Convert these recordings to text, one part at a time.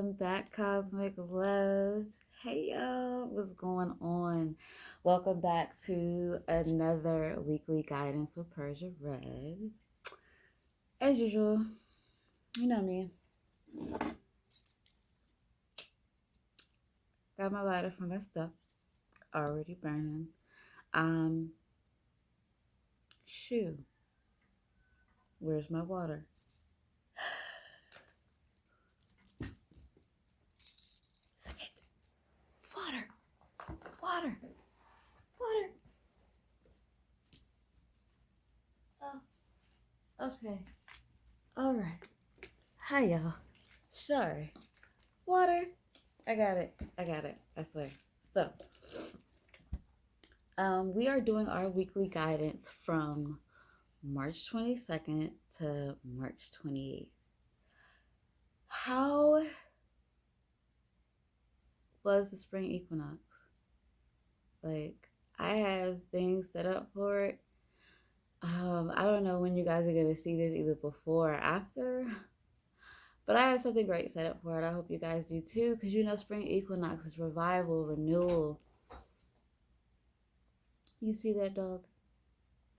Welcome back, Cosmic Love. Hey y'all, what's going on? Welcome back to another weekly guidance with PersiaRedz. As usual, you know me. Got my lighter from my stuff already burning. Shoo. Where's my water? Water. Water. Water. Oh, okay. All right. Hi, y'all. Sorry. Water. I got it. I swear. So, we are doing our weekly guidance from March 22nd to March 28th. How was the spring equinox? Like, I have things set up for it. I don't know when you guys are going to see this, either before or after, but I have something great set up for it. I hope you guys do too, because you know spring equinox is revival, renewal. You see that dog?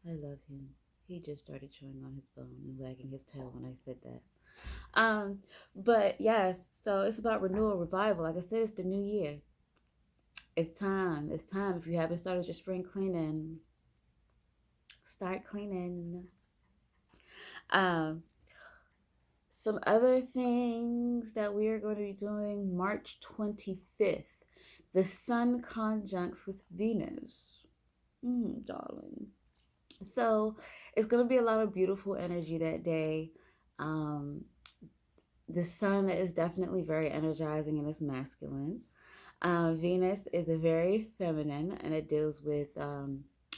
I love him. He just started chewing on his bone and wagging his tail when I said that. But yes, so it's about renewal, revival. Like I said, it's the new year. It's time. It's time. If you haven't started your spring cleaning, start cleaning. Some other things that we are going to be doing March 25th. The sun conjuncts with Venus. Darling. So it's going to be a lot of beautiful energy that day. The sun is definitely very energizing and it's masculine. Venus is a very feminine and it deals with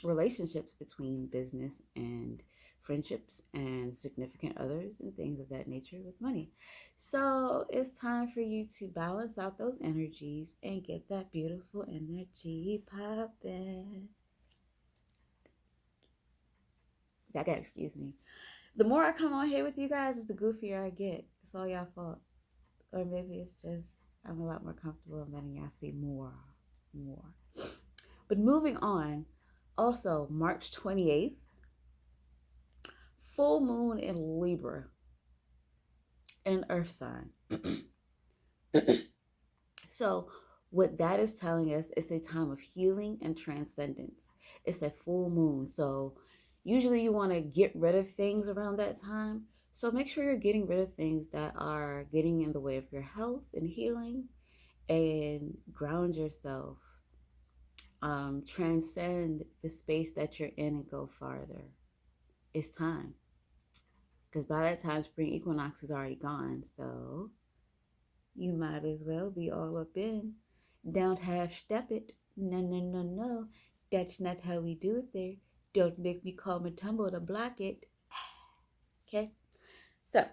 relationships between business and friendships and significant others and things of that nature with money. So it's time for you to balance out those energies and get that beautiful energy popping. I gotta excuse me. The more I come on here with you guys, the goofier I get. It's all y'all fault. Or maybe it's just I'm a lot more comfortable in letting y'all see more. But moving on, also March 28th, full moon in Libra, in an earth sign. So what that is telling us, it's a time of healing and transcendence. It's a full moon. So usually you want to get rid of things around that time. So make sure you're getting rid of things that are getting in the way of your health and healing, and ground yourself. Transcend the space that you're in and go farther. It's time. Because by that time, spring equinox is already gone. So you might as well be all up in. Don't half step it. No. That's not how we do it there. Don't make me call my tumble to block it. Okay? So,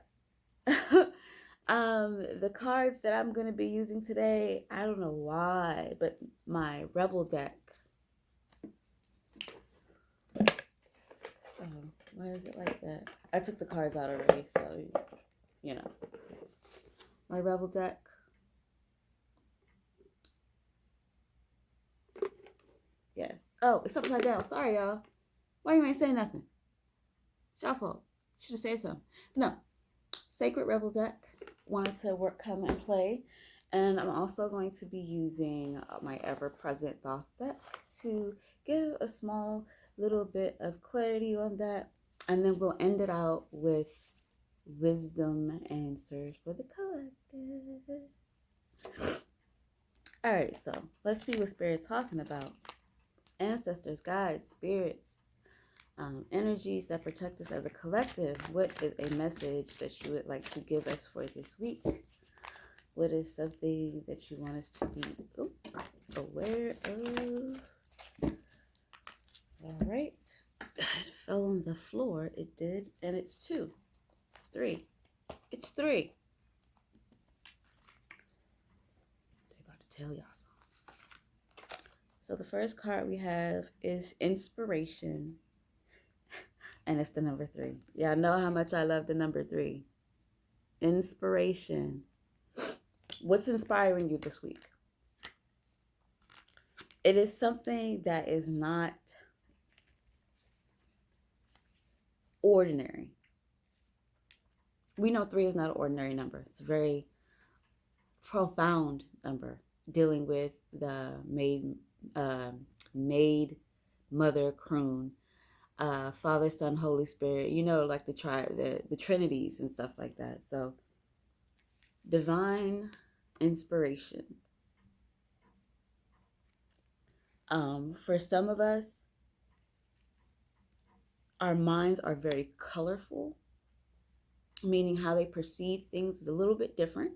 the cards that I'm going to be using today, I don't know why, but my Rebel deck. Why is it like that? I took the cards out already, so, you know. My Rebel deck. Yes. Oh, it's upside down. Sorry, y'all. Why you ain't say nothing? It's your fault. Should have said something. No. Sacred Rebel deck wanted to come and play. And I'm also going to be using my ever-present Thoth deck to give a small little bit of clarity on that. And then we'll end it out with wisdom answers for the collective. All right, so let's see what Spirit's talking about. Ancestors, guides, spirits, energies that protect us as a collective. What is a message that you would like to give us for this week? What is something that you want us to be aware of? All right. It fell on the floor. It did. And it's 2. 3. It's 3. They're about to tell y'all something. So the first card we have is Inspiration. And it's the number 3. Y'all know how much I love the number 3. Inspiration. What's inspiring you this week? It is something that is not ordinary. We know 3 is not an ordinary number. It's a very profound number, dealing with the maid, mother, croon, Father, Son, Holy Spirit. Like the Trinities and stuff like that. So, divine inspiration. For some of us, our minds are very colorful, meaning how they perceive things is a little bit different.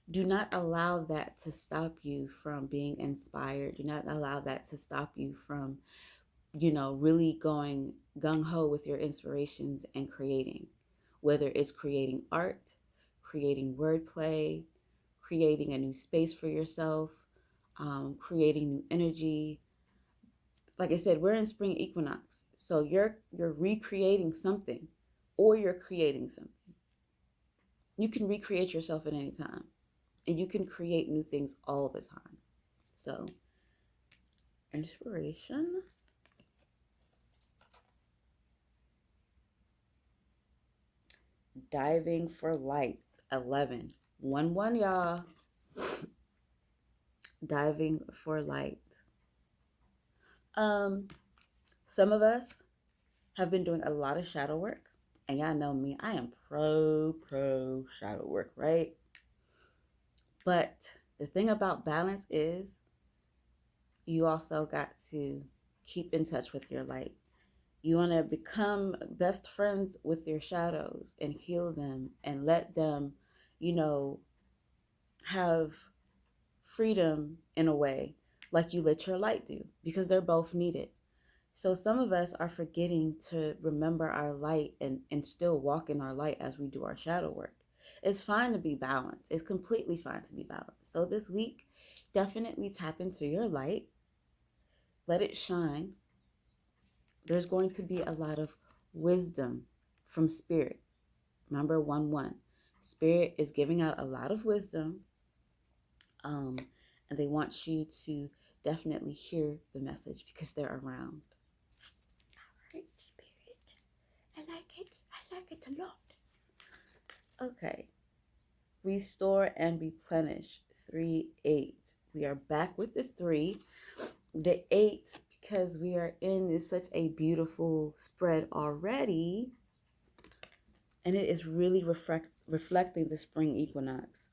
Do not allow that to stop you from being inspired. Do not allow that to stop you from, really going gung-ho with your inspirations and creating. Whether it's creating art, creating wordplay, creating a new space for yourself, creating new energy. Like I said, we're in spring equinox. So you're recreating something, or you're creating something. You can recreate yourself at any time. And you can create new things all the time. So, inspiration. Diving for light. 11. 1-1, y'all. Diving for light. Some of us have been doing a lot of shadow work. And y'all know me, I am pro shadow work, right? But the thing about balance is you also got to keep in touch with your light. You want to become best friends with your shadows and heal them and let them, have freedom in a way like you let your light do, because they're both needed. So some of us are forgetting to remember our light and still walk in our light as we do our shadow work. It's fine to be balanced. It's completely fine to be balanced. So this week, definitely tap into your light. Let it shine. There's going to be a lot of wisdom from Spirit. Remember 1-1. Spirit is giving out a lot of wisdom. And they want you to definitely hear the message because they're around. All right, Spirit. I like it a lot. Okay. Restore and replenish. 3-8. We are back with the 3. The 8, because we are in such a beautiful spread already. And it is really reflecting the spring equinox.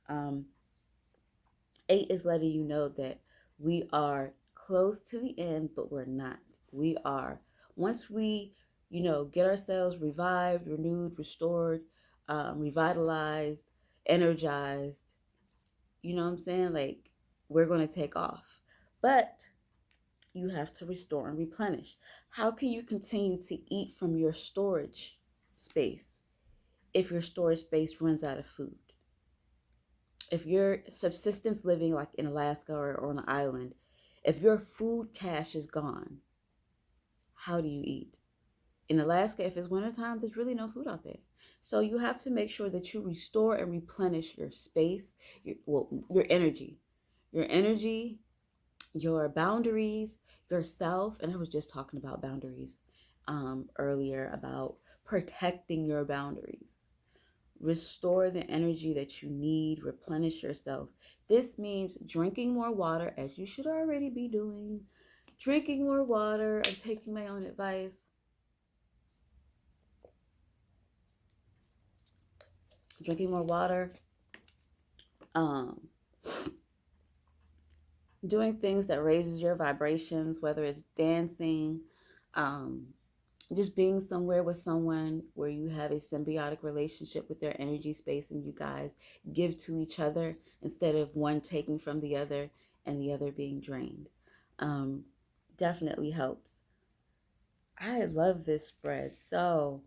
8 is letting you know that we are close to the end, but we're not. We are. Once we, get ourselves revived, renewed, restored, revitalized, energized, you know what I'm saying? Like, we're going to take off. But you have to restore and replenish. How can you continue to eat from your storage space if your storage space runs out of food? If you're subsistence living like in Alaska or on an island, if your food cache is gone, how do you eat? In Alaska, if it's wintertime, there's really no food out there. So you have to make sure that you restore and replenish your space, your energy, your boundaries, yourself. And I was just talking about boundaries earlier, about protecting your boundaries. Restore the energy that you need, replenish yourself. This means drinking more water, as you should already be doing. Drinking more water. I'm taking my own advice. Drinking more water. Doing things that raises your vibrations, whether it's dancing, just being somewhere with someone where you have a symbiotic relationship with their energy space and you guys give to each other instead of one taking from the other and the other being drained. Definitely helps. I love this spread. So,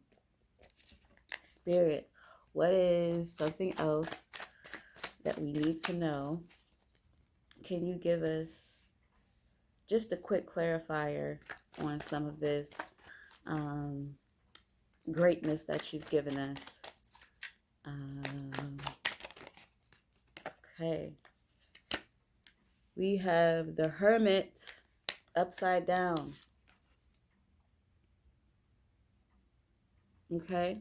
Spirit, what is something else that we need to know? Can you give us just a quick clarifier on some of this greatness that you've given us? Okay. We have the Hermit upside down. Okay.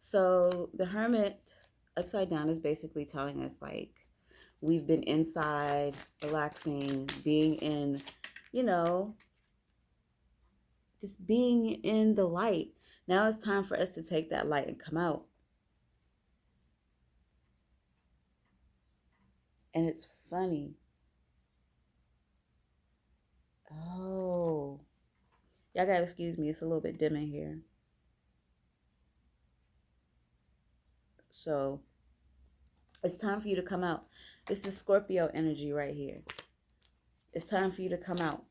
So the Hermit upside down is basically telling us like we've been inside, relaxing, being in, you know, just being in the light. Now it's time for us to take that light and come out. And it's funny. Oh, y'all gotta excuse me. It's a little bit dim in here. So it's time for you to come out. This is Scorpio energy right here. It's time for you to come out.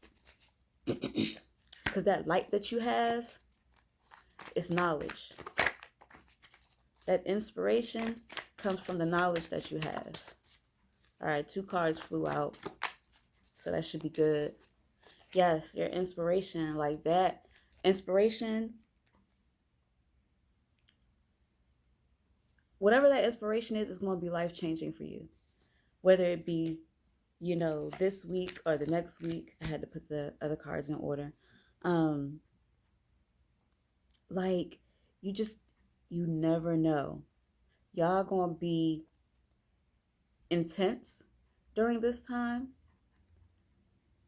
Because that light that you have is knowledge. That inspiration comes from the knowledge that you have. All right, 2 cards flew out. So that should be good. Yes, your inspiration, like that. Inspiration, whatever that inspiration is going to be life-changing for you. Whether it be, you know, this week or the next week. I had to put the other cards in order. Like, you never know. Y'all going to be intense during this time.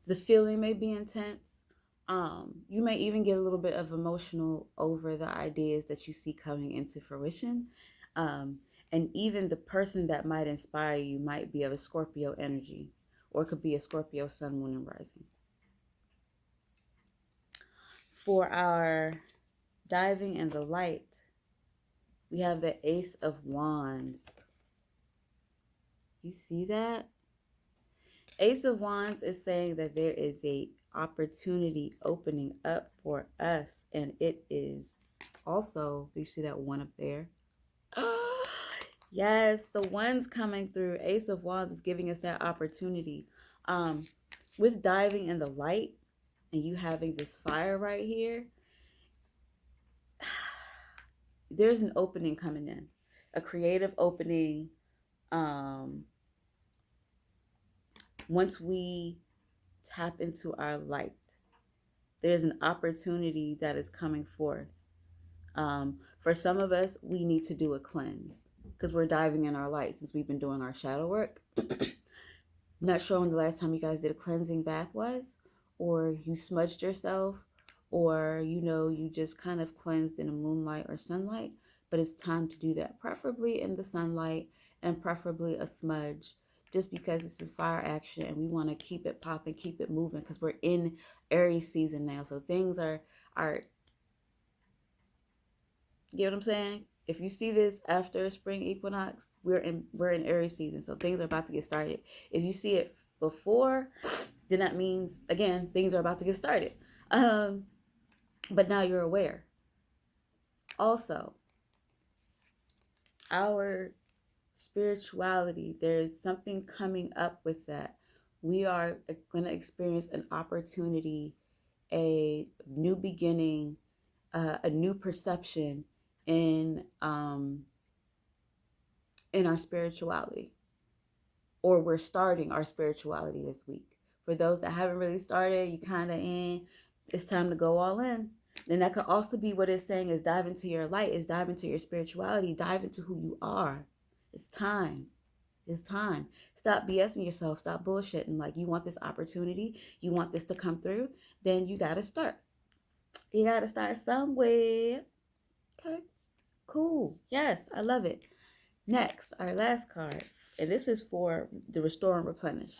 The feeling may be intense. You may even get a little bit of emotional over the ideas that you see coming into fruition. And even the person that might inspire you might be of a Scorpio energy, or it could be a Scorpio sun, moon, and rising. For our diving in the light, we have the Ace of Wands. You see that? Ace of Wands is saying that there is a opportunity opening up for us, and it is also, do you see that 1 up there? Yes, the 1's coming through. Ace of Wands is giving us that opportunity. With diving in the light and you having this fire right here, there's an opening coming in, a creative opening. Once we tap into our light, there's an opportunity that is coming forth. For some of us, we need to do a cleanse because we're diving in our light since we've been doing our shadow work. Not sure when the last time you guys did a cleansing bath was, or you smudged yourself, or, you know, you just kind of cleansed in the moonlight or sunlight, but it's time to do that, preferably in the sunlight and preferably a smudge, just because this is fire action and we want to keep it popping, keep it moving, because we're in Aries season now. So things are, you know what I'm saying? If you see this after spring equinox, we're in Aries season. So things are about to get started. If you see it before, then that means, again, things are about to get started. But now you're aware. Also, our spirituality, there's something coming up with that. We are going to experience an opportunity, a new beginning, a new perception in our spirituality, or we're starting our spirituality this week. For those that haven't really started, you kind of in, it's time to go all in. And that could also be what it's saying is dive into your light, is dive into your spirituality, dive into who you are. It's time. It's time. Stop BSing yourself. Stop bullshitting. Like, you want this opportunity, you want this to come through, then you got to start. You got to start somewhere. Okay. Cool. Yes, I love it. Next, our last card. And this is for the restore and replenish.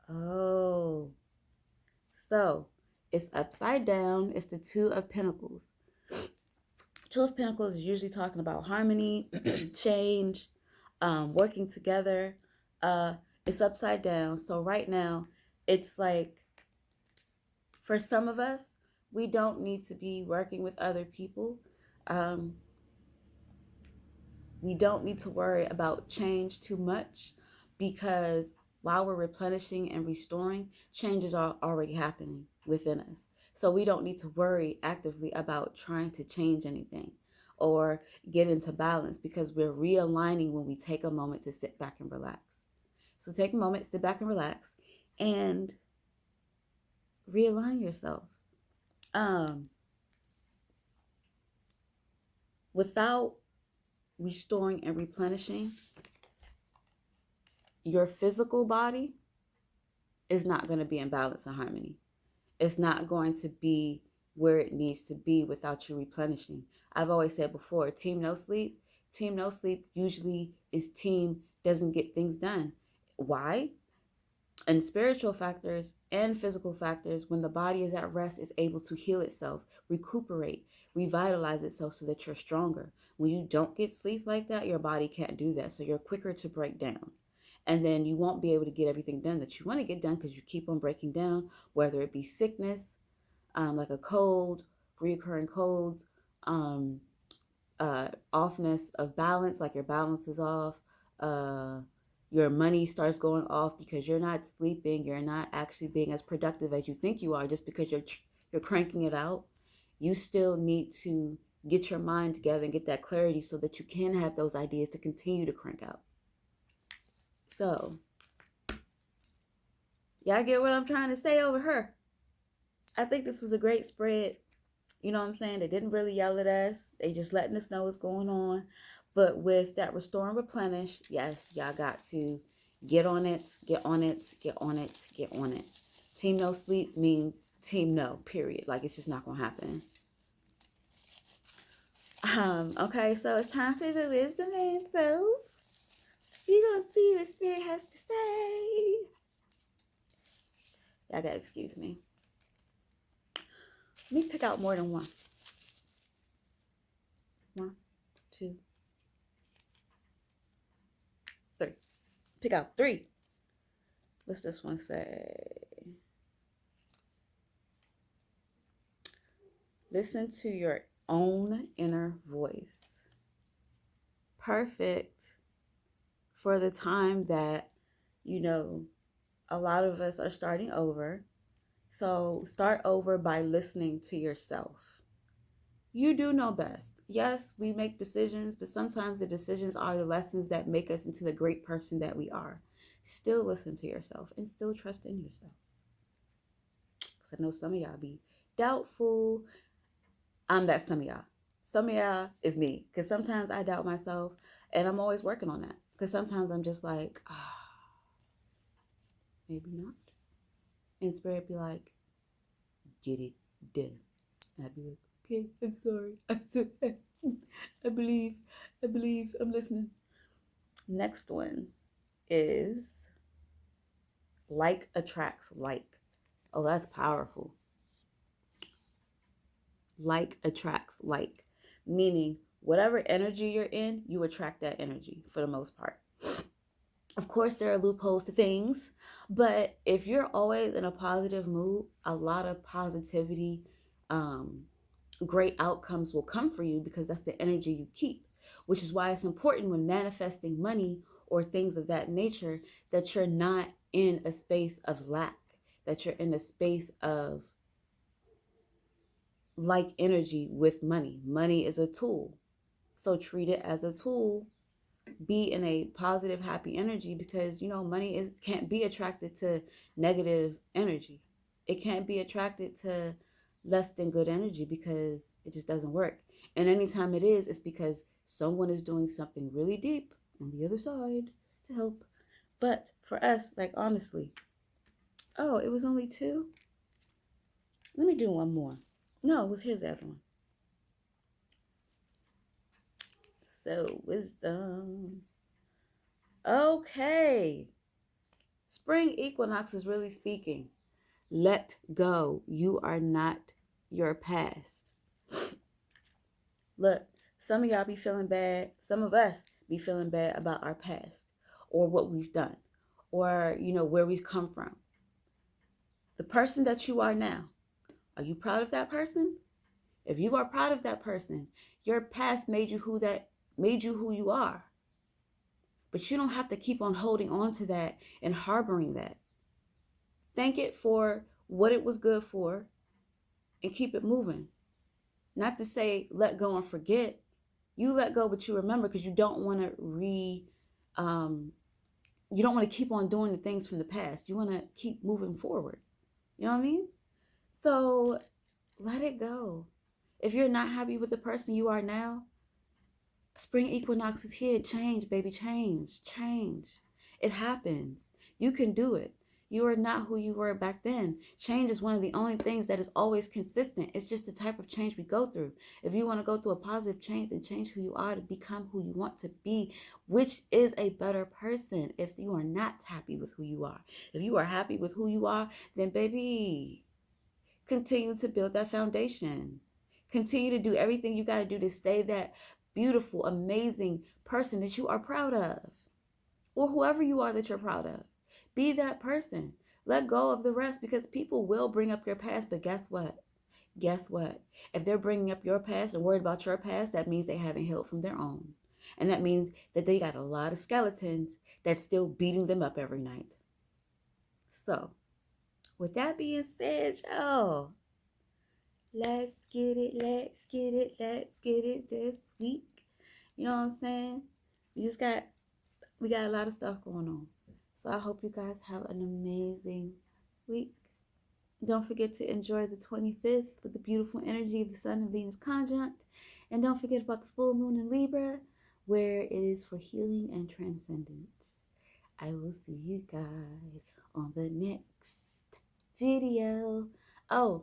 Oh. So, it's upside down. It's the 2 of Pentacles. 2 of Pentacles is usually talking about harmony, change, working together. It's upside down. So right now, it's like, for some of us, we don't need to be working with other people. We don't need to worry about change too much, because while we're replenishing and restoring, changes are already happening within us. So we don't need to worry actively about trying to change anything. or get into balance, because we're realigning when we take a moment to sit back and relax. So take a moment, sit back and relax, and realign yourself. Without restoring and replenishing, your physical body is not going to be in balance and harmony. It's not going to be where it needs to be without you replenishing. I've always said before, team no sleep. Team no sleep usually is team doesn't get things done. Why? And spiritual factors and physical factors, when the body is at rest, is able to heal itself, recuperate, revitalize itself so that you're stronger. When you don't get sleep like that, your body can't do that. So you're quicker to break down. And then you won't be able to get everything done that you want to get done because you keep on breaking down, whether it be sickness, like a cold, recurring colds, offness of balance, like your balance is off, your money starts going off because you're not sleeping, you're not actually being as productive as you think you are just because you're cranking it out. You still need to get your mind together and get that clarity so that you can have those ideas to continue to crank out. So, y'all get what I'm trying to say over here? I think this was a great spread. You know what I'm saying? They didn't really yell at us. They just letting us know what's going on. But with that restore and replenish, yes, y'all got to get on it, get on it, get on it, get on it. Team no sleep means team no, period. Like, it's just not going to happen. Okay, so it's time for the wisdom answers. We're going to see what Spirit has to say. Y'all got to excuse me. Let me pick out more than one. 1, 2, 3. Pick out 3. What's this one say? Listen to your own inner voice. Perfect for the time that, a lot of us are starting over. So start over by listening to yourself. You do know best. Yes, we make decisions, but sometimes the decisions are the lessons that make us into the great person that we are. Still listen to yourself and still trust in yourself. Because I know some of y'all be doubtful. I'm that some of y'all. Some of y'all is me. Because sometimes I doubt myself, and I'm always working on that. Because sometimes I'm just like, maybe not. And Spirit be like, get it done. And I'd be like, okay, I'm sorry. I believe, I'm listening. Next one is like attracts like. Oh, that's powerful. Like attracts like, meaning whatever energy you're in, you attract that energy for the most part. Of course, there are loopholes to things, but if you're always in a positive mood, a lot of positivity, great outcomes will come for you because that's the energy you keep, which is why it's important when manifesting money or things of that nature that you're not in a space of lack, that you're in a space of like energy with money. Money is a tool. So treat it as a tool. Be in a positive, happy energy because, money can't be attracted to negative energy. It can't be attracted to less than good energy because it just doesn't work. And anytime it is, it's because someone is doing something really deep on the other side to help. But for us, like, honestly, oh, it was only 2? Let me do one more. No, here's the other one. So, wisdom. Okay. Spring equinox is really speaking. Let go. You are not your past. Look, some of y'all be feeling bad. Some of us be feeling bad about our past or what we've done or, where we've come from. The person that you are now, are you proud of that person? If you are proud of that person, your past made you who you are. But you don't have to keep on holding on to that and harboring that. Thank it for what it was good for and keep it moving. Not to say let go and forget, You let go, but you remember because you don't want to you don't want to keep on doing the things from the past. You want to keep moving forward. You know what I mean? So let it go. If you're not happy with the person you are now, spring equinox is here. Change, baby, change, change. It happens. You can do it. You are not who you were back then. Change is one of the only things that is always consistent. It's just the type of change we go through. If you want to go through a positive change, then change who you are to become who you want to be, which is a better person. If you are not happy with who you are, if you are happy with who you are, then baby, continue to build that foundation. Continue to do everything you got to do to stay that beautiful, amazing person that you are proud of, or whoever you are that you're proud of. Be that person. Let go of the rest because people will bring up your past, but guess what? Guess what? If they're bringing up your past and worried about your past, that means they haven't healed from their own. And that means that they got a lot of skeletons that's still beating them up every night. So, with that being said, y'all, let's get it, let's get it, let's get it this week. You know what I'm saying? We got a lot of stuff going on. So I hope you guys have an amazing week. Don't forget to enjoy the 25th with the beautiful energy of the Sun and Venus conjunct. And don't forget about the full moon in Libra, where it is for healing and transcendence. I will see you guys on the next video. Oh,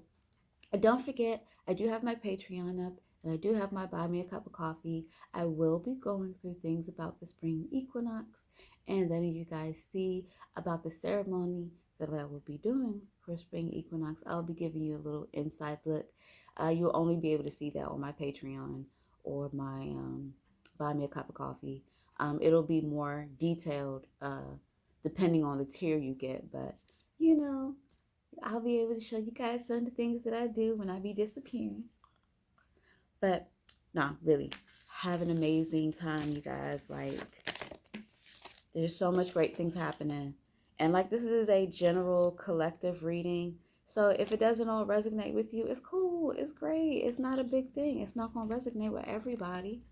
and don't forget, I do have my Patreon up, and I do have my Buy Me a Cup of Coffee. I will be going through things about the spring equinox, and letting you guys see about the ceremony that I will be doing for spring equinox. I'll be giving you a little inside look. You'll only be able to see that on my Patreon or my Buy Me a Cup of Coffee. It'll be more detailed depending on the tier you get, but you know, I'll be able to show you guys some of the things that I do when I be disappearing. But nah, really, have an amazing time, you guys. Like, there's so much great things happening. And like, this is a general collective reading. So if it doesn't all resonate with you, it's cool. It's great. It's not a big thing. It's not going to resonate with everybody.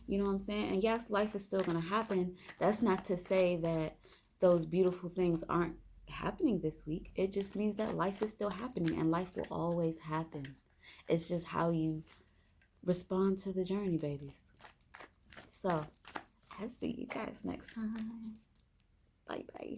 You know what I'm saying? And yes, life is still going to happen. That's not to say that those beautiful things aren't happening this week. It just means that life is still happening, and life will always happen. It's just how you respond to the journey, babies. So I'll see you guys next time. Bye bye.